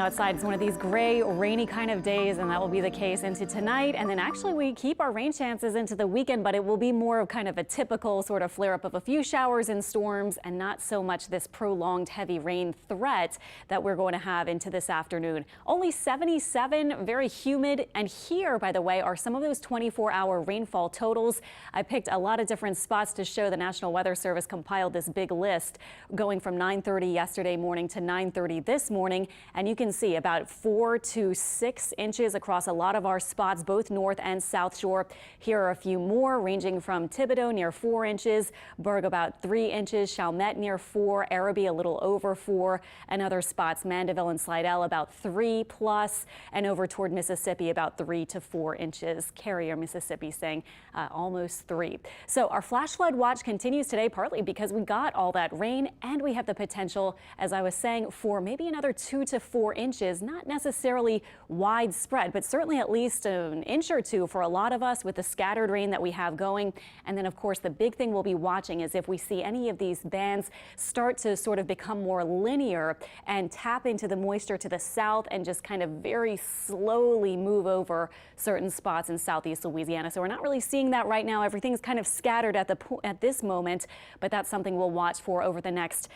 Outside, it's one of these gray, rainy kind of days, and that will be the case into tonight. And then actually we keep our rain chances into the weekend, but it will be more of kind of a typical sort of flare up of a few showers and storms, and not so much this prolonged heavy rain threat that we're going to have into this afternoon. Only 77, very humid. And here, by the way, are some of those 24-hour rainfall totals. I picked a lot of different spots to show. The National Weather Service compiled this big list going from 9:30 yesterday morning to 9:30 this morning, and you can see about 4 to 6 inches across a lot of our spots, both north and south shore. Here are a few more, ranging from Thibodaux near 4 inches, Berg about 3 inches, Chalmette near 4, Araby a little over 4, and other spots, Mandeville and Slidell about 3 plus, and over toward Mississippi about 3 to 4 inches. Carrier, Mississippi saying almost 3. So our flash flood watch continues today, partly because we got all that rain, and we have the potential, as I was saying, for maybe another 2 to 4 inches, not necessarily widespread, but certainly at least an inch or two for a lot of us with the scattered rain that we have going. And then, of course, the big thing we'll be watching is if we see any of these bands start to sort of become more linear and tap into the moisture to the south and just kind of very slowly move over certain spots in southeast Louisiana. So we're not really seeing that right now. Everything's kind of scattered at this moment, but that's something we'll watch for over the next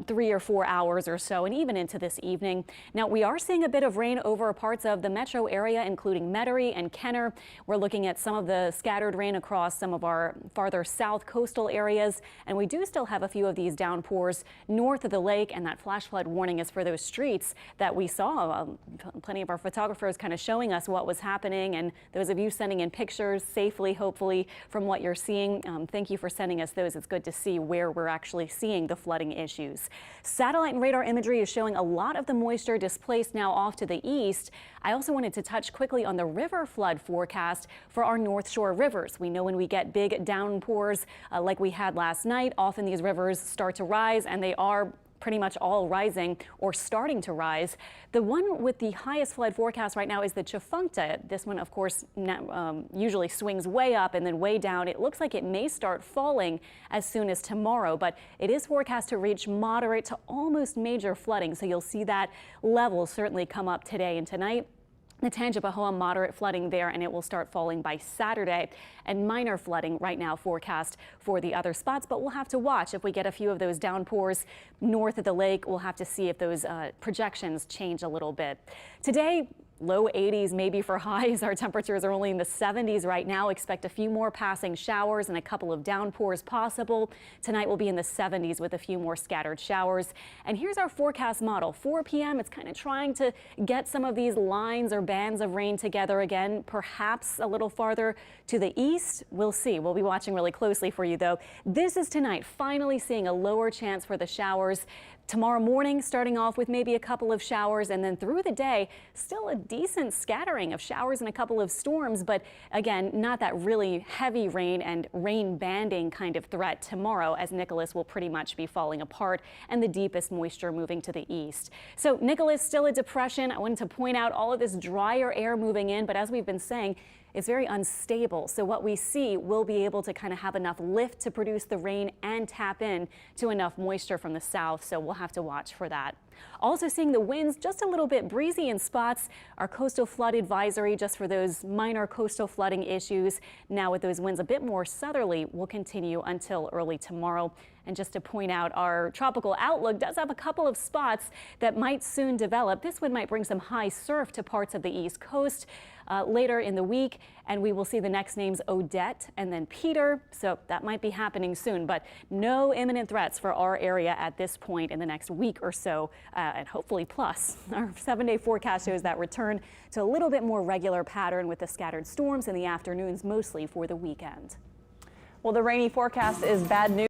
3 or 4 hours or so, and even into this evening. Now, we are seeing a bit of rain over parts of the metro area, including Metairie and Kenner. We're looking at some of the scattered rain across some of our farther south coastal areas, and we do still have a few of these downpours north of the lake, and that flash flood warning is for those streets that we saw. Plenty of our photographers kind of showing us what was happening, and those of you sending in pictures safely, hopefully, from what you're seeing. Thank you for sending us those. It's good to see where we're actually seeing the flooding issues. Satellite and radar imagery is showing a lot of the moisture displaced now off to the east. I also wanted to touch quickly on the river flood forecast for our North Shore rivers. We know when we get big downpours like we had last night, often these rivers start to rise, and they are pretty much all rising or starting to rise. The one with the highest flood forecast right now is the Tchefuncte. This one, of course, usually swings way up and then way down. It looks like it may start falling as soon as tomorrow, but it is forecast to reach moderate to almost major flooding. So you'll see that level certainly come up today and tonight. The Tangipahoa, moderate flooding there, and it will start falling by Saturday, and minor flooding right now forecast for the other spots. But we'll have to watch if we get a few of those downpours north of the lake. We'll have to see if those projections change a little bit. Today, low 80s maybe for highs. Our temperatures are only in the 70s right now. Expect a few more passing showers and a couple of downpours possible. Tonight will be in the 70s with a few more scattered showers. And here's our forecast model. 4 p.m. It's kind of trying to get some of these lines or bands of rain together again, perhaps a little farther to the east. We'll see. We'll be watching really closely for you, though. This is tonight, finally seeing a lower chance for the showers. Tomorrow morning, starting off with maybe a couple of showers, and then through the day, still a decent scattering of showers and a couple of storms, but again, not that really heavy rain and rain banding kind of threat tomorrow, as Nicholas will pretty much be falling apart and the deepest moisture moving to the east. So Nicholas, still a depression. I wanted to point out all of this drier air moving in, but as we've been saying, it's very unstable. So what we see, we'll be able to kind of have enough lift to produce the rain and tap in to enough moisture from the south. So we'll have to watch for that. Also seeing the winds just a little bit breezy in spots. Our coastal flood advisory, just for those minor coastal flooding issues. Now with those winds a bit more southerly, will continue until early tomorrow. And just to point out, our tropical outlook does have a couple of spots that might soon develop. This one might bring some high surf to parts of the East Coast later in the week, and we will see the next names Odette and then Peter. So that might be happening soon, but no imminent threats for our area at this point in the next week or so, and hopefully plus. Our 7-day forecast shows that return to a little bit more regular pattern with the scattered storms in the afternoons, mostly for the weekend. Well, the rainy forecast is bad news.